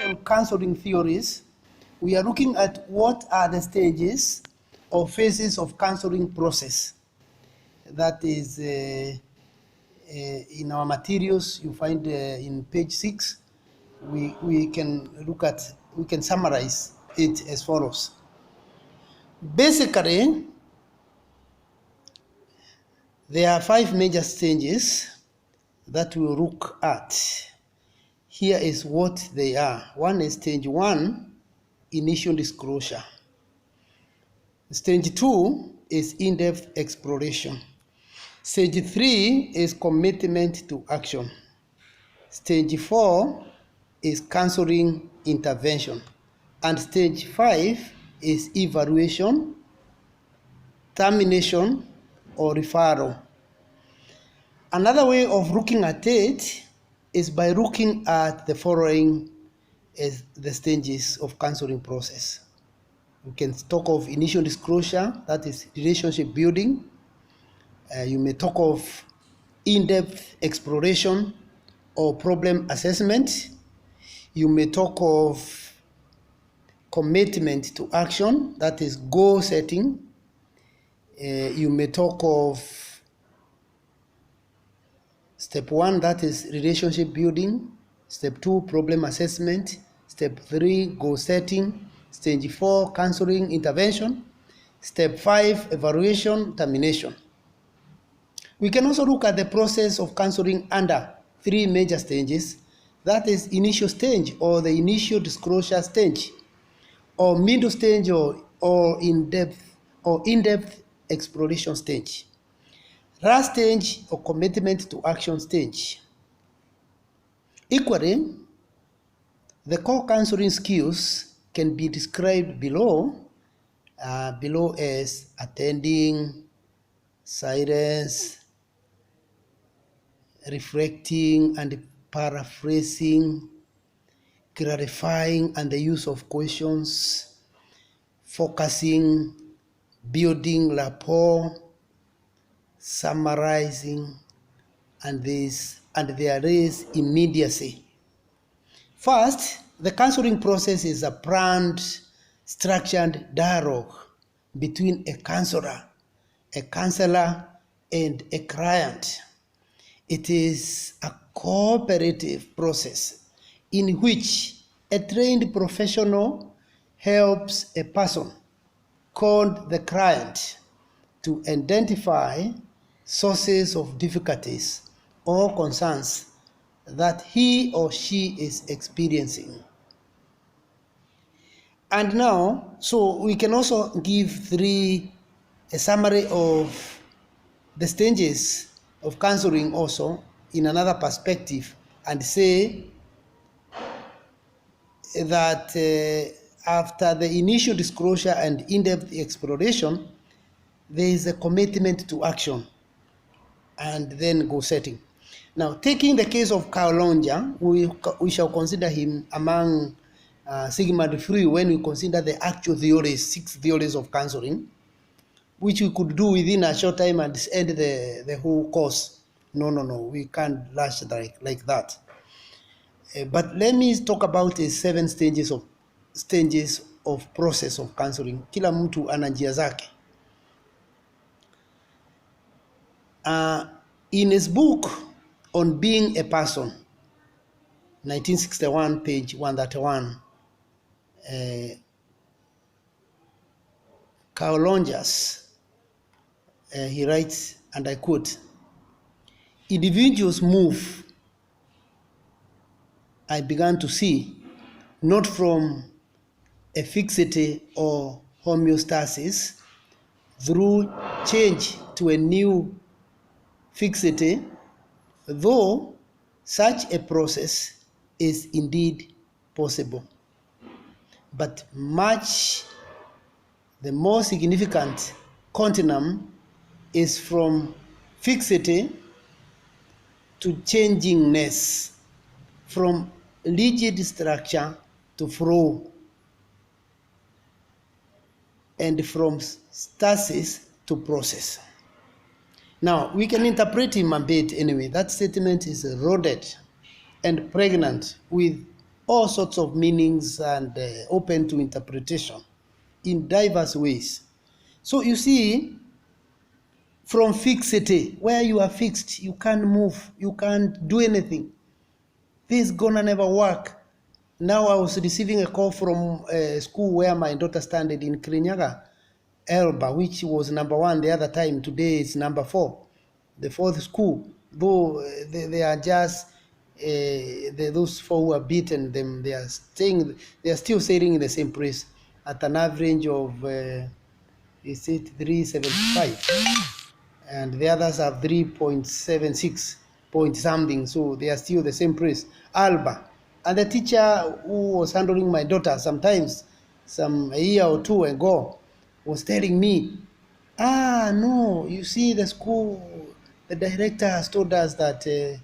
on counseling theories, we are looking at what are the stages or phases of counseling process. That is in our materials, you find in page 6, we can summarize it as follows. Basically, there are 5 major stages that we'll look at. Here is what they are. One is stage 1, initial disclosure. Stage 2 is in-depth exploration. Stage 3 is commitment to action. Stage 4 is counseling intervention. And stage 5 is evaluation, termination, or referral. Another way of looking at it is by looking at the following as the stages of counseling process. We can talk of initial disclosure, that is relationship building. You may talk of in-depth exploration or problem assessment. You may talk of commitment to action, that is goal setting. You may talk of step 1, that is relationship building. Step 2, problem assessment. Step 3, goal setting. Stage 4, counseling intervention. Step 5, evaluation, termination. We can also look at the process of counseling under 3 major stages. That is initial stage or the initial disclosure stage, or middle stage or in-depth exploration stage. Last stage or commitment to action stage. Equally, the core counseling skills can be described below as attending, silence, reflecting and paraphrasing, clarifying and the use of questions, focusing, building rapport, summarizing, and there is immediacy. First, the counseling process is a planned, structured dialogue between a counselor, and a client. It is a cooperative process in which a trained professional helps a person called the client to identify sources of difficulties or concerns that he or she is experiencing. And now, so we can also give a summary of the stages of counseling also in another perspective, and say that after the initial disclosure and in-depth exploration, there is a commitment to action and then goal setting. Now, taking the case of Carl Longer, we shall consider him among Sigmund Freud when we consider the actual theories, 6 theories of counseling, which we could do within a short time and end the whole course. No, we can't rush like that. But let me talk about the 7 stages of process of counseling. Kila mtu ana njia zake. In his book on being a person, 1961, page 131, Carl Longers, he writes, and I quote, "Individuals move, I began to see, not from a fixity or homeostasis, through change to a new fixity, though such a process is indeed possible. But much the more significant continuum is from fixity to changingness, from rigid structure to flow, and from stasis to process." Now, we can interpret him a bit anyway. That statement is loaded and pregnant with all sorts of meanings and open to interpretation in diverse ways. So you see, from fixity, where you are fixed, you can't move, you can't do anything. This gonna never work. Now I was receiving a call from a school where my daughter studied in Kirinyaga, Elba, which was number 1 the other time. Today it's number 4, the 4th school. Though they are just those 4 who are beaten them, they are still sailing in the same place at an average of is it 375, and the others have 3.76 point something, so they are still the same place, Alba. And the teacher who was handling my daughter sometimes, a year or 2 ago, was telling me, no, you see, the school, the director has told us that he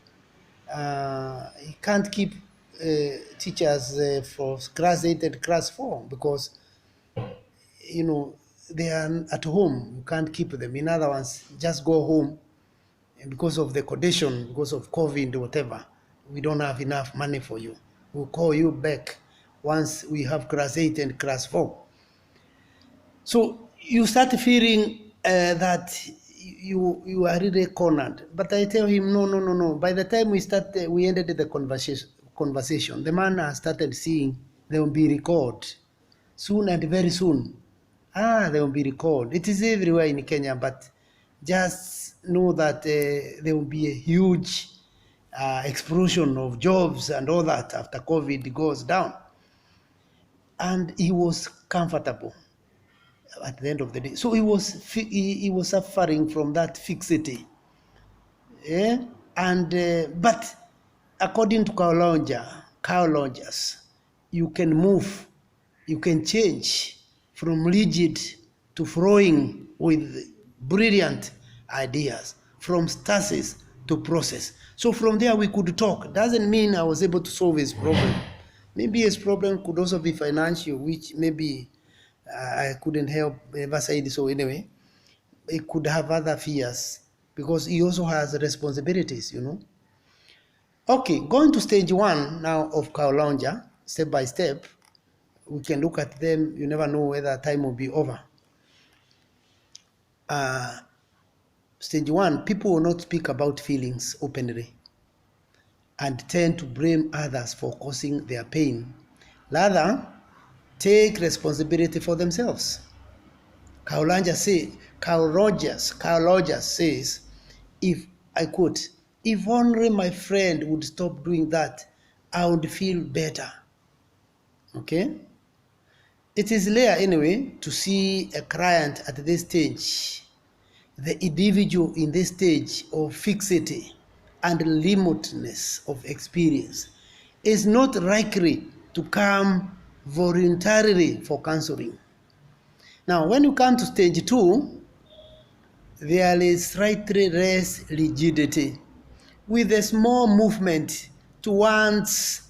can't keep teachers for class 8 and class 4 because, they are at home. You can't keep them. In other words, just go home. And because of the condition, because of COVID, whatever, we don't have enough money for you. We'll call you back once we have class 8 and class 4. So you start feeling that you are really cornered. But I tell him, no. By the time we ended the conversation, the man has started seeing there will be record soon, and very soon. They will be recalled. It is everywhere in Kenya, but just know that there will be a huge explosion of jobs and all that after COVID goes down. And he was comfortable at the end of the day. So he was suffering from that fixity. Yeah? And but according to Kaolongers, you can move, you can change from rigid to flowing with brilliant ideas, from stasis to process. So from there we could talk. Doesn't mean I was able to solve his problem. Maybe his problem could also be financial, which maybe I couldn't help ever say so anyway. He could have other fears because he also has responsibilities, Okay, going to stage 1 now of Kaolonja, step by step. We can look at them. You never know whether time will be over. Stage 1, people will not speak about feelings openly and tend to blame others for causing their pain. Rather, take responsibility for themselves. Carl Rogers says, if I could, if only my friend would stop doing that, I would feel better. Okay? It is rare anyway to see a client at this stage. The individual in this stage of fixity and limitedness of experience is not likely to come voluntarily for counseling. Now, when you come to stage 2, there is slightly less rigidity, with a small movement towards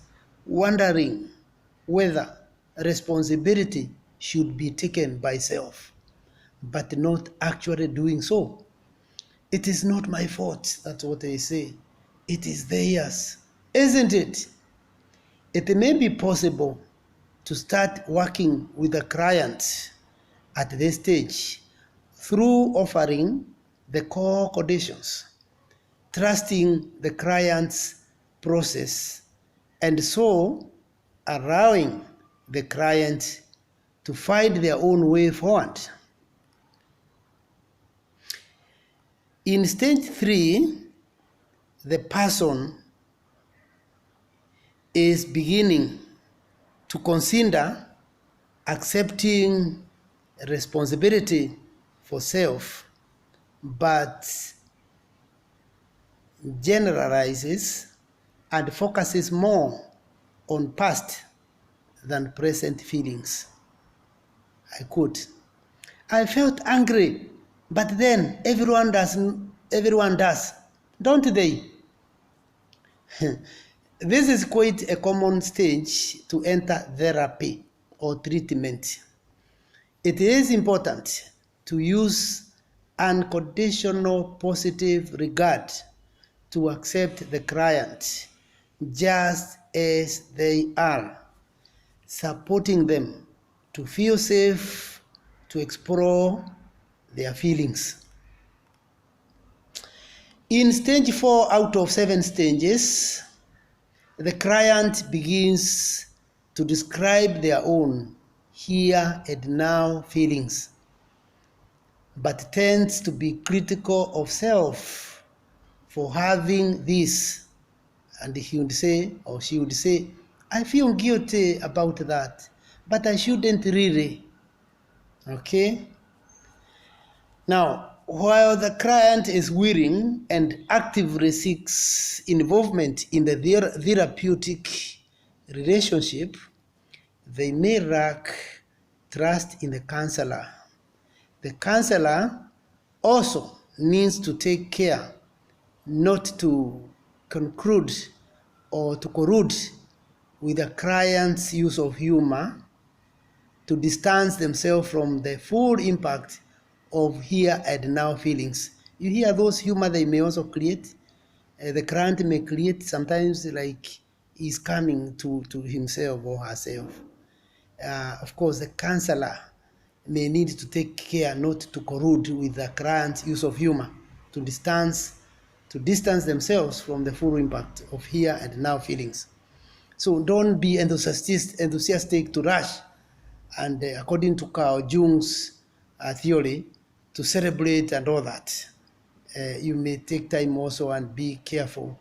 wondering whether responsibility should be taken by self, but not actually doing so. It is not my fault, that's what they say. It is theirs, isn't it? It may be possible to start working with a client at this stage through offering the core conditions, trusting the client's process, and so allowing the client to find their own way forward. In stage 3, the person is beginning to consider accepting responsibility for self, but generalizes and focuses more on past than present feelings. I felt angry, but then everyone does, don't they? This is quite a common stage to enter therapy or treatment. It is important to use unconditional positive regard to accept the client just as they are, supporting them to feel safe to explore their feelings. In stage 4 out of 7 stages, the client begins to describe their own here and now feelings, but tends to be critical of self for having this. And he would say, or she would say, I feel guilty about that, but I shouldn't really. Okay? Now, while the client is willing and actively seeks involvement in the therapeutic relationship, they may lack trust in the counselor. The counselor also needs to take care not to conclude or to collude with the client's use of humor to distance themselves from the full impact of here and now feelings. You hear those humor they may also create. The client may create sometimes like he's coming to himself or herself. Of course, the counselor may need to take care not to collude with the client's use of humor to distance themselves from the full impact of here and now feelings. So don't be enthusiastic to rush, and according to Carl Jung's theory, to celebrate and all that. You may take time also and be careful.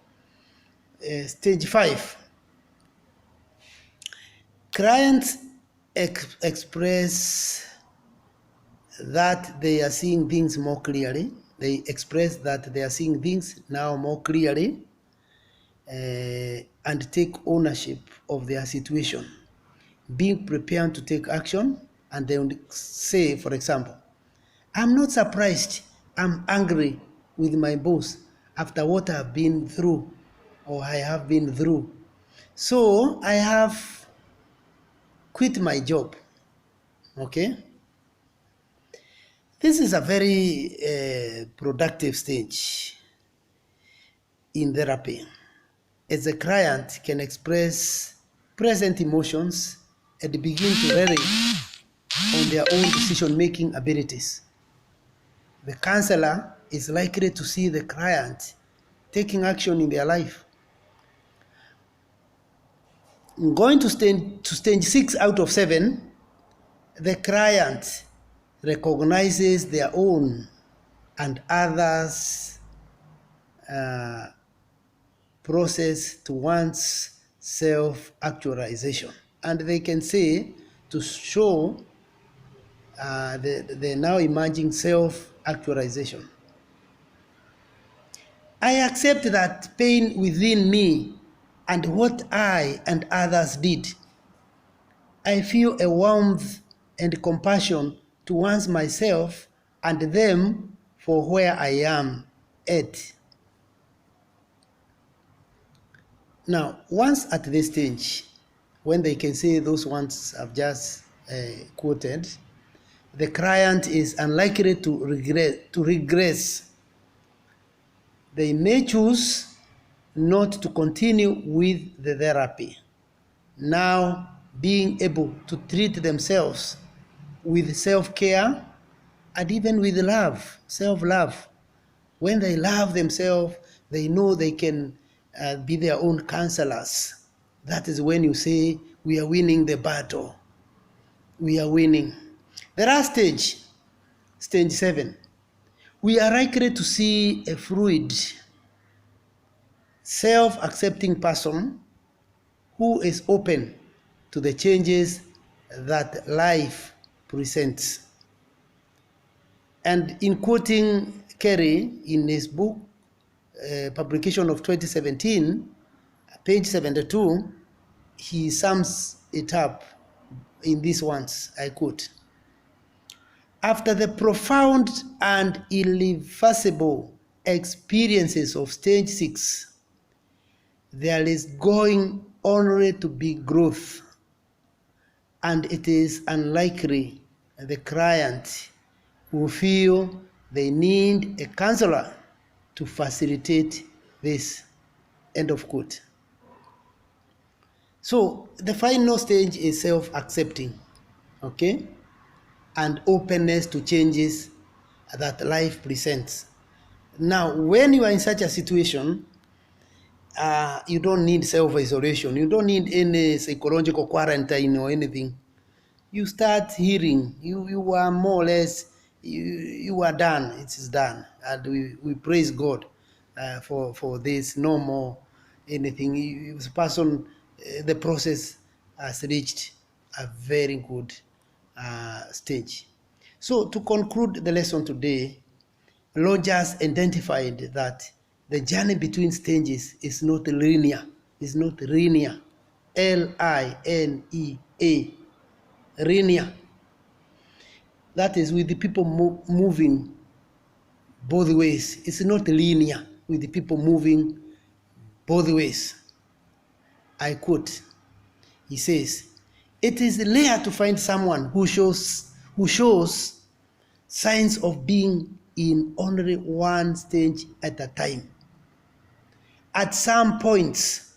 Stage 5. Clients express that they are seeing things more clearly. They express that they are seeing things now more clearly and take ownership of their situation, being prepared to take action. And they would say, for example, I'm not surprised, I'm angry with my boss after what I've been through or I have been through. So I have quit my job. Okay? This is a very productive stage in therapy, as the client can express present emotions and begin to rely on their own decision-making abilities. The counselor is likely to see the client taking action in their life. Going to stage 6 out of 7, the client recognizes their own and others' process towards self-actualization. And they can say, to show the now emerging self-actualization. I accept that pain within me and what I and others did. I feel a warmth and compassion towards myself and them for where I am at. Now, once at this stage, when they can say those ones I've just quoted, the client is unlikely to regress. They may choose not to continue with the therapy, now being able to treat themselves with self-care and even with love, self-love. When they love themselves, they know they can be their own counselors. That is when you say, we are winning the battle. We are winning. The last stage, stage 7, we are likely to see a fluid, self-accepting person who is open to the changes that life presents. And in quoting Kerry in his book, publication of 2017, page 72, he sums it up in these ones, I quote, after the profound and irreversible experiences of stage 6, there is going only to be growth, and it is unlikely the client will feel they need a counselor to facilitate this. End of quote. So the final stage is self-accepting, okay, and openness to changes that life presents. Now, when you are in such a situation, you don't need self-isolation. You don't need any psychological quarantine or anything. You start hearing. You are more or less, you are done. It is done. And we praise God for this. No more anything. The person, the process has reached a very good stage. So to conclude the lesson today, Rogers identified that the journey between stages is not linear. Is not linear. L-I-N-E-A. Linear. That is with the people moving both ways. It's not linear with the people moving both ways. I quote, he says, "It is rare to find someone who shows signs of being in only one stage at a time. At some points,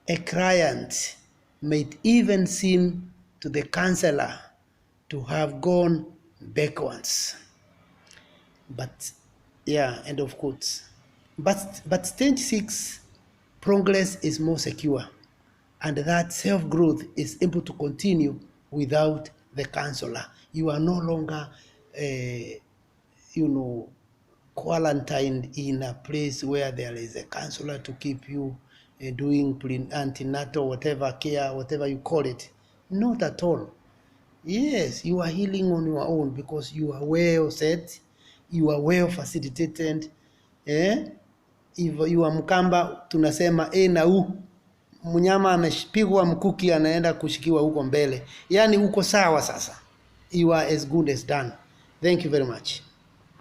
a client might even seem to the counselor to have gone backwards." But yeah, end of quotes. But stage 6, progress is more secure, and that self-growth is able to continue without the counselor. You are no longer quarantined in a place where there is a counselor to keep you doing antenatal, whatever care, whatever you call it. Not at all. Yes, you are healing on your own because you are well set, you are well facilitated. If you are Mkamba, tunasema na mnyama amepigwa mkuki anaenda kushikiwa huko mbele. Yani uko sawa sasa. You are as good as done. Thank you very much.